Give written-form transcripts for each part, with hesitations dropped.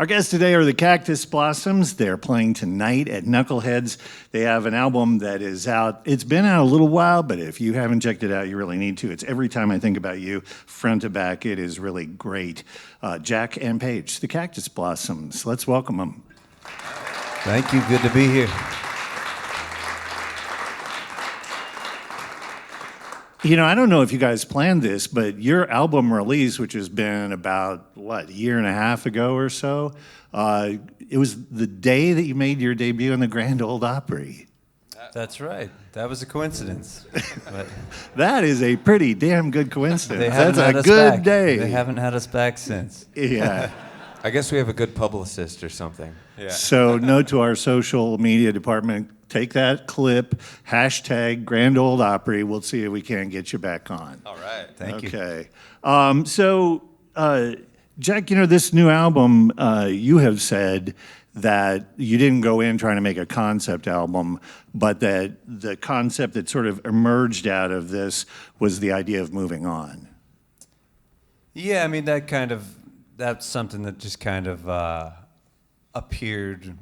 Our guests today are the Cactus Blossoms. They're playing tonight at Knuckleheads. They have an album that is out. It's been out a little while, but if you haven't checked it out, you really need to. It's Every Time I Think About You, front to back. It is really great. Jack and Paige, the Cactus Blossoms. Let's welcome them. Thank you. Good to be here. You know, I don't know if you guys planned this, but your album release, which has been about, a year and a half ago or so, it was the day that you made your debut in the Grand Ole Opry. That's right. That was a coincidence. But that is a pretty damn good coincidence. That's a good day. They haven't had us back since. Yeah. I guess we have a good publicist or something. Yeah. So note to our social media department, take that clip, hashtag Grand Ole Opry. We'll see if we can get you back on. All right. Thank you. Okay. Jack, you know, this new album, you have said that you didn't go in trying to make a concept album, but that the concept that sort of emerged out of this was the idea of moving on. Yeah, I mean, that's something that just kind of appeared,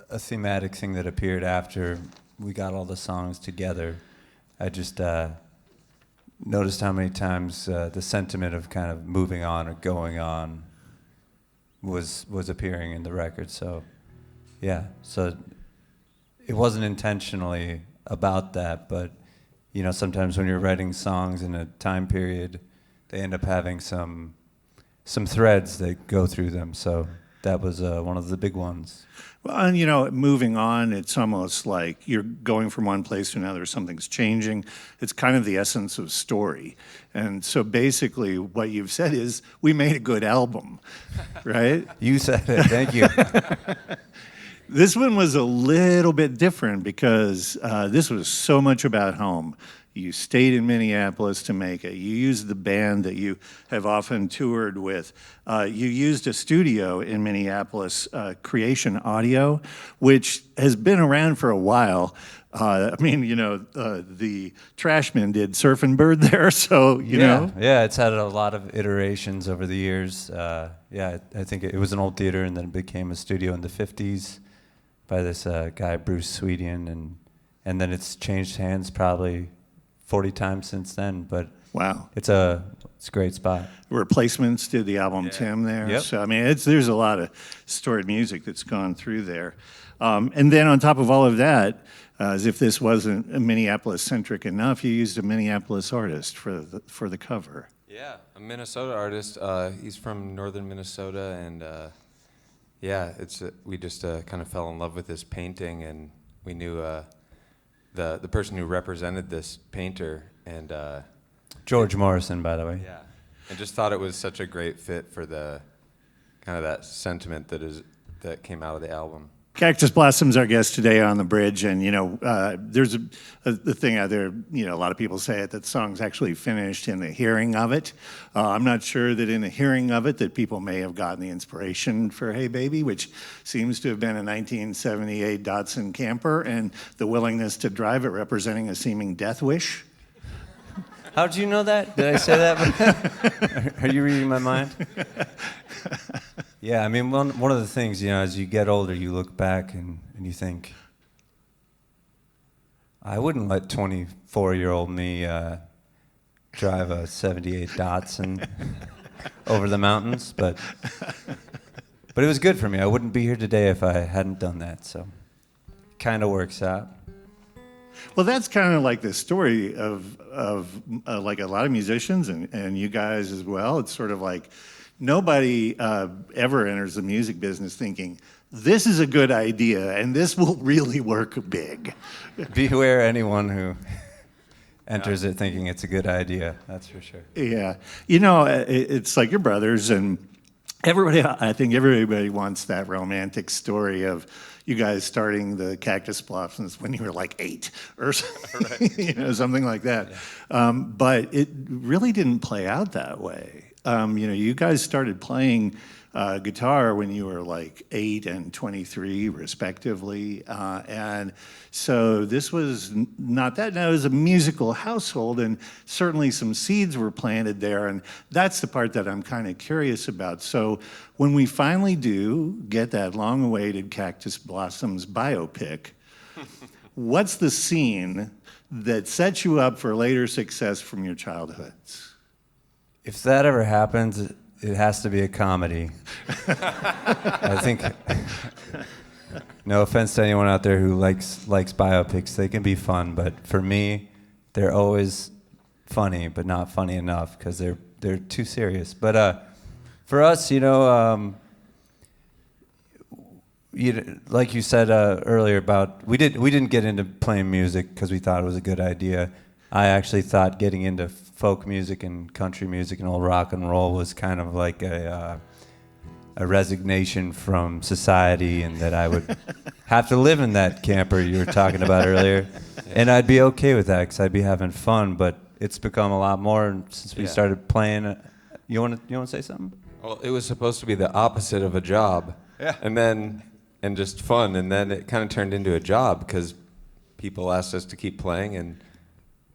a thematic thing that appeared after we got all the songs together. I just noticed how many times the sentiment of kind of moving on or going on was appearing in the record. So, yeah, so it wasn't intentionally about that, but, you know, sometimes when you're writing songs in a time period, they end up having some threads that go through them. So that was one of the big ones. Well, and you know, moving on, it's almost like you're going from one place to another, something's changing. It's kind of the essence of story. And so basically what you've said is, we made a good album, right? You said it, thank you. This one was a little bit different because this was so much about home. You stayed in Minneapolis to make it. You used the band that you have often toured with. You used a studio in Minneapolis, Creation Audio, which has been around for a while. I mean, you know, the Trashmen did Surfin' Bird there, so, you know. Yeah, it's had a lot of iterations over the years. I think it was an old theater, and then it became a studio in the 50s by this guy, Bruce Swedian, and then it's changed hands probably 40 times since then, but wow, it's a great spot. Replacements did the album Tim there. Yep. So I mean, there's a lot of storied music that's gone through there. And then on top of all of that, as if this wasn't Minneapolis centric enough, you used a Minneapolis artist for the cover. Yeah, a Minnesota artist. He's from northern Minnesota, and we just kind of fell in love with this painting, and we knew the person who represented this painter, and George Morrison, by the way. Yeah, and just thought it was such a great fit for the kind of that sentiment that came out of the album. Cactus Blossoms, our guest today on the Bridge, and you know, there's the thing out there. You know, a lot of people say it, that the song's actually finished in the hearing of it. I'm not sure that in the hearing of it that people may have gotten the inspiration for "Hey Baby," which seems to have been a 1978 Datsun camper, and the willingness to drive it representing a seeming death wish. How'd you know that? Did I say that? Are you reading my mind? Yeah, I mean, one of the things, you know, as you get older, you look back and you think, I wouldn't let 24-year-old me drive a 78 Datsun over the mountains, but it was good for me. I wouldn't be here today if I hadn't done that, so kind of works out. Well, that's kind of like the story of like a lot of musicians and you guys as well. It's sort of like nobody ever enters the music business thinking, this is a good idea and this will really work big. Beware anyone who enters it thinking it's a good idea, that's for sure. Yeah. You know, it's like your brothers, and I think everybody wants that romantic story of you guys starting the Cactus Blossoms when you were like 8 or something, you know, something like that. Yeah. But it really didn't play out that way. You guys started playing guitar when you were like 8 and 23, respectively. And so this was not that. Now, it was a musical household, and certainly some seeds were planted there. And that's the part that I'm kind of curious about. So when we finally do get that long-awaited Cactus Blossoms biopic, what's the scene that sets you up for later success from your childhoods? If that ever happens, it has to be a comedy. I think. No offense to anyone out there who likes biopics, they can be fun, but for me, they're always funny, but not funny enough because they're too serious. But for us, like you said earlier about we didn't get into playing music because we thought it was a good idea. I actually thought getting into folk music and country music and old rock and roll was kind of like a resignation from society, and that I would have to live in that camper you were talking about earlier, and I'd be okay with that because I'd be having fun. But it's become a lot more since we started playing. You want to say something? Well, it was supposed to be the opposite of a job, and just fun, and then it kind of turned into a job because people asked us to keep playing, and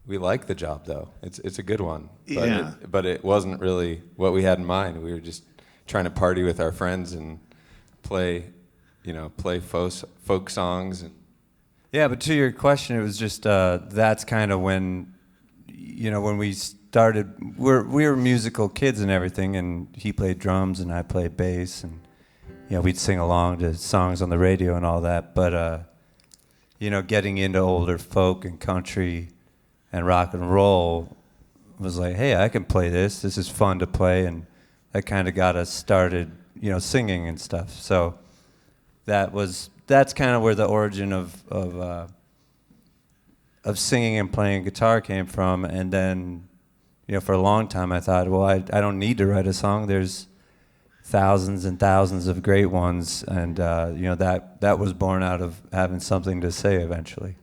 we like the job though. It's a good one, but it wasn't really what we had in mind. We were just trying to party with our friends and play folk songs. And yeah, but to your question, it was just that's kind of when, when we started. We were musical kids and everything, and he played drums and I played bass, and we'd sing along to songs on the radio and all that. But getting into older folk and country and rock and roll was like, hey, I can play this. This is fun to play, and that kind of got us started, singing and stuff. So that's kind of where the origin of singing and playing guitar came from. And then, for a long time, I thought, well, I don't need to write a song. There's thousands and thousands of great ones, and that was born out of having something to say eventually.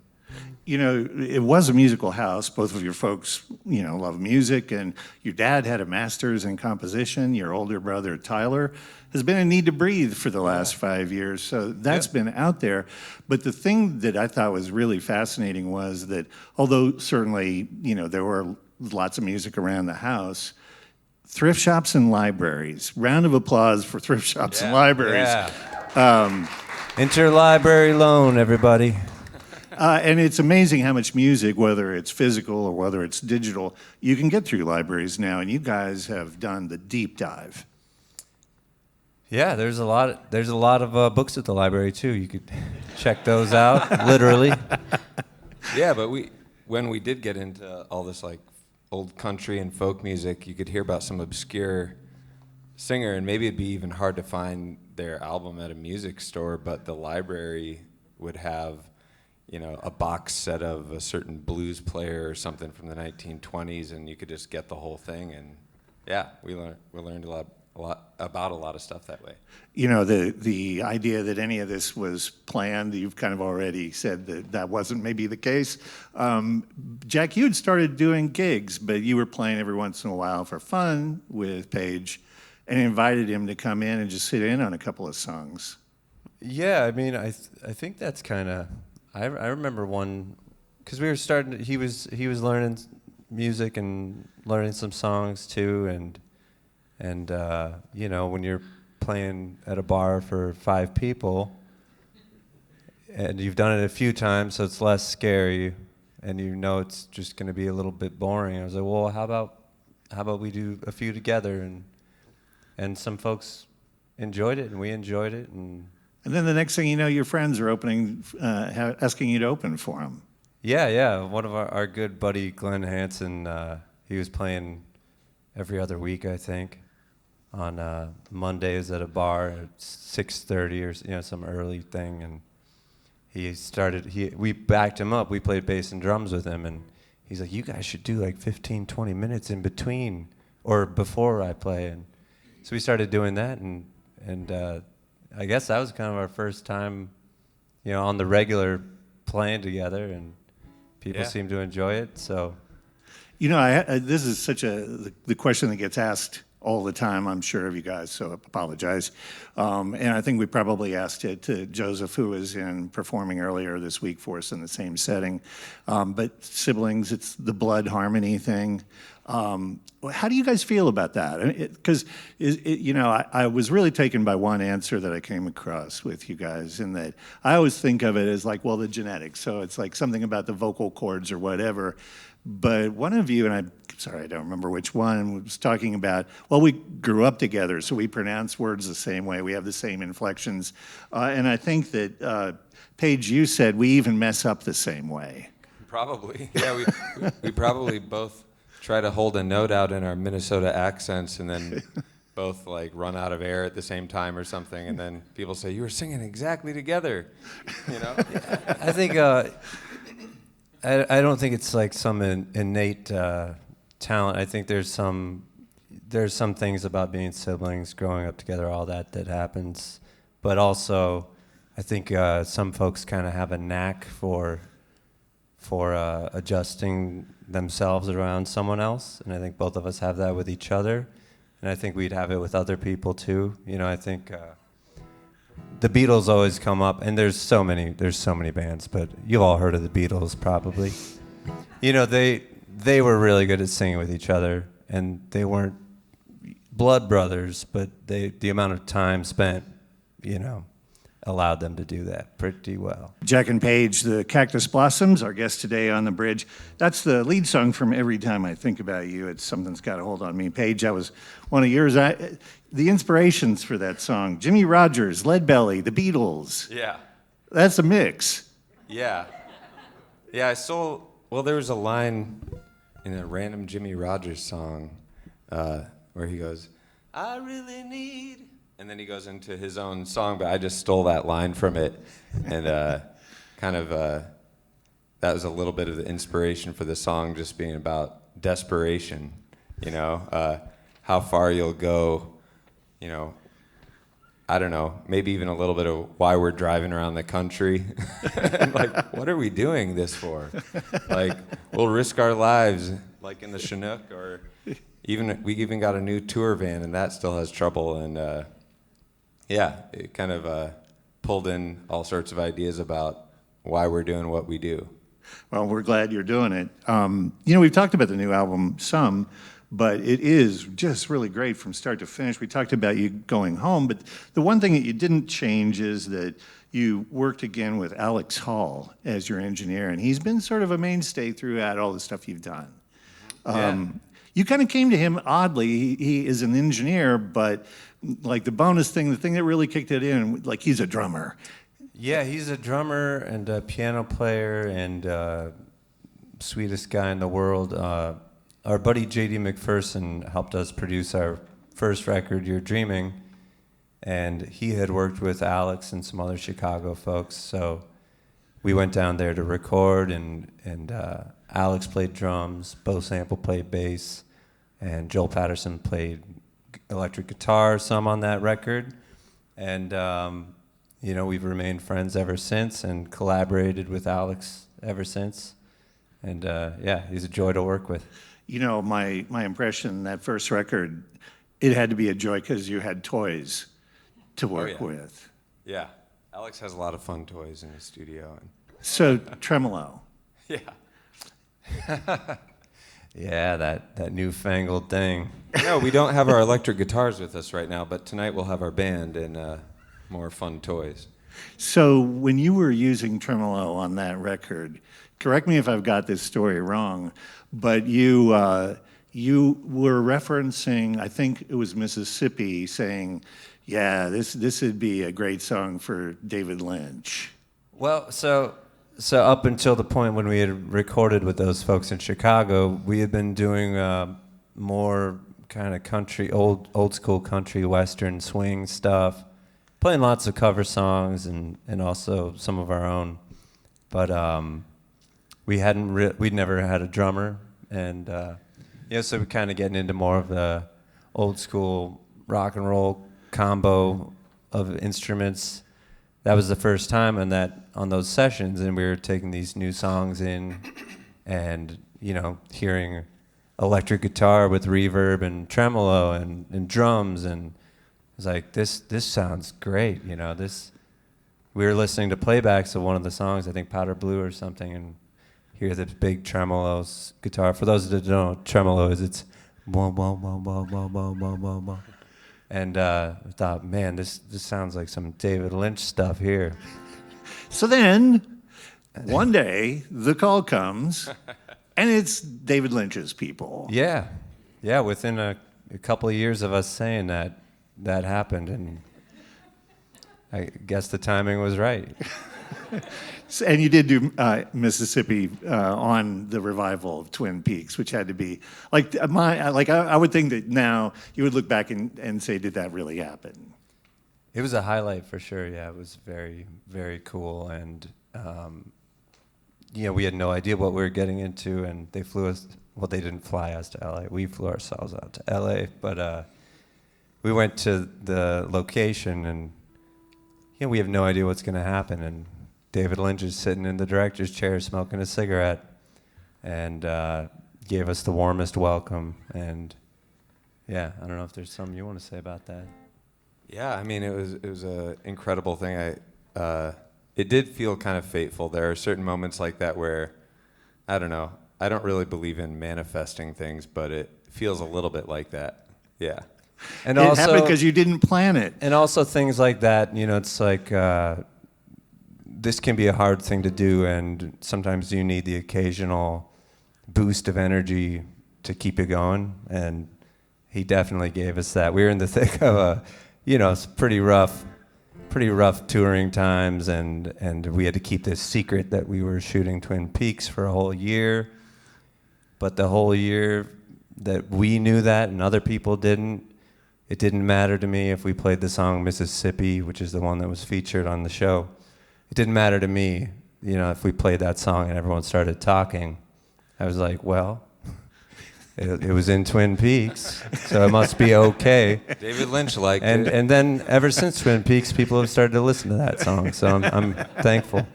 It was a musical house. Both of your folks, love music, and your dad had a master's in composition. Your older brother, Tyler, has been in Need to Breathe for the last 5 years, so that's been out there. But the thing that I thought was really fascinating was that although certainly, there were lots of music around the house, thrift shops and libraries. Round of applause for thrift shops and libraries. Yeah. Interlibrary loan, everybody. And it's amazing how much music, whether it's physical or whether it's digital, you can get through libraries now, and you guys have done the deep dive. Yeah, there's a lot of books at the library too. You could check those out, literally. Yeah, but when we did get into all this like old country and folk music, you could hear about some obscure singer, and maybe it'd be even hard to find their album at a music store, but the library would have a box set of a certain blues player or something from the 1920s, and you could just get the whole thing. And we learned a lot about a lot of stuff that way. The idea that any of this was planned, you've kind of already said that wasn't maybe the case. Jack, you had started doing gigs, but you were playing every once in a while for fun with Paige, and invited him to come in and just sit in on a couple of songs. Yeah, I mean, I think that's kind of. I remember one, because we were starting. He was learning music and learning some songs too, and when you're playing at a bar for 5 people, and you've done it a few times, so it's less scary, and it's just going to be a little bit boring. I was like, well, how about we do a few together, and some folks enjoyed it, and we enjoyed it, and then the next thing you know, your friends are asking you to open for them. Yeah. One of our good buddy, Glenn Hansen, he was playing every other week, I think, on Mondays at a bar at 6:30 or some early thing, and we backed him up. We played bass and drums with him, and he's like, you guys should do like 15, 20 minutes in between or before I play. And so we started doing that, and I guess that was kind of our first time, on the regular playing together, and people seem to enjoy it. So, this is such the question that gets asked all the time, I'm sure, of you guys, so I apologize. And I think we probably asked it to Joseph, who was in performing earlier this week for us in the same setting. But siblings, it's the blood harmony thing. How do you guys feel about that? Because, I was really taken by one answer that I came across with you guys, in that I always think of it as like, well, the genetics. So it's like something about the vocal cords or whatever. But one of you, and I'm sorry, I don't remember which one, was talking about, well, we grew up together, so we pronounce words the same way. We have the same inflections. And I think that, Paige, you said we even mess up the same way. Probably. Yeah, we probably both try to hold a note out in our Minnesota accents and then both like run out of air at the same time or something, and then people say, you were singing exactly together, I think I don't think it's like some innate talent. I think there's some things about being siblings, growing up together, all that happens. But also, I think some folks kind of have a knack for adjusting themselves around someone else, and I think both of us have that with each other, and I think we'd have it with other people too. I think the Beatles always come up, and there's so many bands, but you've all heard of the Beatles probably. They were really good at singing with each other, and they weren't blood brothers, but the amount of time spent, allowed them to do that pretty well. Jack and Paige, the Cactus Blossoms, our guest today on The Bridge. That's the lead song from Every Time I Think About You. It's Something's Got a Hold on Me. Paige, that was one of yours. The inspirations for that song, Jimmy Rogers, Leadbelly, the Beatles. Yeah. That's a mix. Yeah. Yeah, there was a line in a random Jimmy Rogers song where he goes, I really need... And then he goes into his own song, but I just stole that line from it. And that was a little bit of the inspiration for the song, just being about desperation, how far you'll go, I don't know, maybe even a little bit of why we're driving around the country. Like, what are we doing this for? Like, we'll risk our lives, like in the Chinook, or we even got a new tour van, and that still has trouble. And it kind of pulled in all sorts of ideas about why we're doing what we do. Well, we're glad you're doing it. We've talked about the new album some, but it is just really great from start to finish. We talked about you going home, but the one thing that you didn't change is that you worked again with Alex Hall as your engineer, and he's been sort of a mainstay throughout all the stuff you've done. You kind of came to him oddly. He is an engineer, but like the bonus thing, the thing that really kicked it in, like he's a drummer. Yeah, he's a drummer and a piano player and sweetest guy in the world. Our buddy J.D. McPherson helped us produce our first record, You're Dreaming, and he had worked with Alex and some other Chicago folks, so we went down there to record, and Alex played drums, Bo Sample played bass, and Joel Patterson played electric guitar some on that record, and we've remained friends ever since and collaborated with Alex ever since, and he's a joy to work with. My impression, that first record, it had to be a joy because you had toys to work with. Yeah, Alex has a lot of fun toys in his studio. So, tremolo. Yeah. Yeah, that newfangled thing. No, we don't have our electric guitars with us right now, but tonight we'll have our band and more fun toys. So when you were using tremolo on that record, correct me if I've got this story wrong, but you were referencing, I think it was Mississippi, saying, yeah, this would be a great song for David Lynch. Well, so up until the point when we had recorded with those folks in Chicago, we had been doing more kind of country, old school country, western swing stuff, playing lots of cover songs and also some of our own. But we'd never had a drummer, and so we're kind of getting into more of the old school rock and roll combo of instruments. That was the first time on those sessions, and we were taking these new songs in and, hearing electric guitar with reverb and tremolo and drums, and I was like, this sounds great, you know. We were listening to playbacks of one of the songs, I think Powder Blue or something, and hear this big tremolo guitar. For those that don't know what tremolo is, it's wah, wah, wah, wah, wah, wah, wah, wah, wah. And I thought, man, this sounds like some David Lynch stuff here. So then, one day, the call comes, and it's David Lynch's people. Yeah, within a couple of years of us saying that happened, and I guess the timing was right. And you did do Mississippi on the revival of Twin Peaks, which had to be I would think that now you would look back and say, did that really happen? It was a highlight for sure. Yeah, it was very, very cool, and we had no idea what we were getting into, and they flew us. Well, they didn't fly us to LA. We flew ourselves out to LA, but we went to the location, and we have no idea what's going to happen, and David Lynch is sitting in the director's chair smoking a cigarette, and gave us the warmest welcome. And I don't know if there's something you want to say about that. Yeah, I mean, it was an incredible thing. It did feel kind of fateful. There are certain moments like that where, I don't know, I don't really believe in manifesting things, but it feels a little bit like that. Yeah. And it happened because you didn't plan it. And also things like that, it's like, this can be a hard thing to do, and sometimes you need the occasional boost of energy to keep it going, and he definitely gave us that. We were in the thick of it's pretty rough touring times, and we had to keep this secret that we were shooting Twin Peaks for a whole year. But the whole year that we knew that and other people didn't, it didn't matter to me if we played the song Mississippi, which is the one that was featured on the show. It didn't matter to me, if we played that song and everyone started talking. I was like, well, it was in Twin Peaks, so it must be okay. David Lynch liked it. And then ever since Twin Peaks, people have started to listen to that song, so I'm thankful.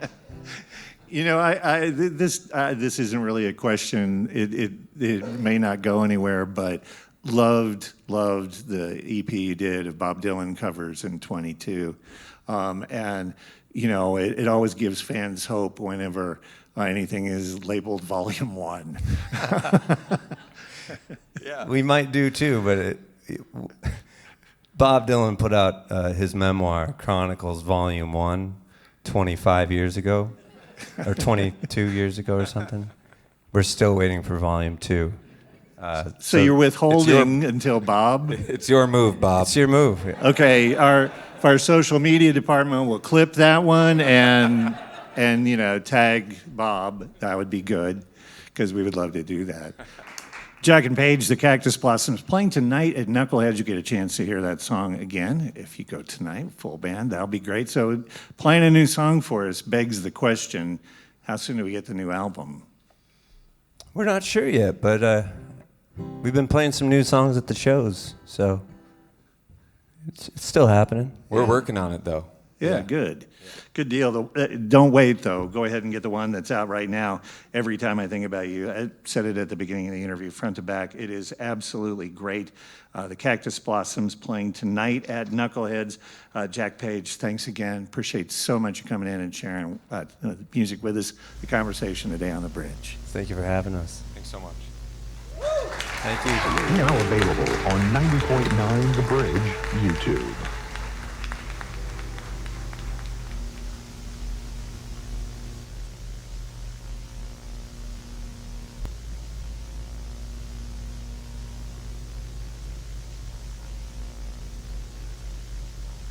This isn't really a question. It may not go anywhere, but loved the EP you did of Bob Dylan covers in 22. And it always gives fans hope whenever anything is labeled Volume 1. Yeah, we might do too, but Bob Dylan put out his memoir, Chronicles Volume 1, 25 years ago, or 22 years ago or something. We're still waiting for Volume 2. So you're withholding until Bob? It's your move, Bob. It's your move. Okay, our social media department will clip that one and tag Bob. That would be good, because we would love to do that. Jack and Paige, the Cactus Blossoms, playing tonight at Knuckleheads. You get a chance to hear that song again if you go tonight, full band. That'll be great. So playing a new song for us begs the question, how soon do we get the new album? We're not sure yet, but we've been playing some new songs at the shows, so it's still happening. We're working on it, though. Yeah, good. Good deal. Don't wait, though. Go ahead and get the one that's out right now. Every time I think about you, I said it at the beginning of the interview, front to back. It is absolutely great. The Cactus Blossoms playing tonight at Knuckleheads. Jack Page, thanks again. Appreciate so much you coming in and sharing the music with us, the conversation today on the Bridge. Thank you for having us. Thanks so much. Thank you. Now available on 90.9 The Bridge YouTube.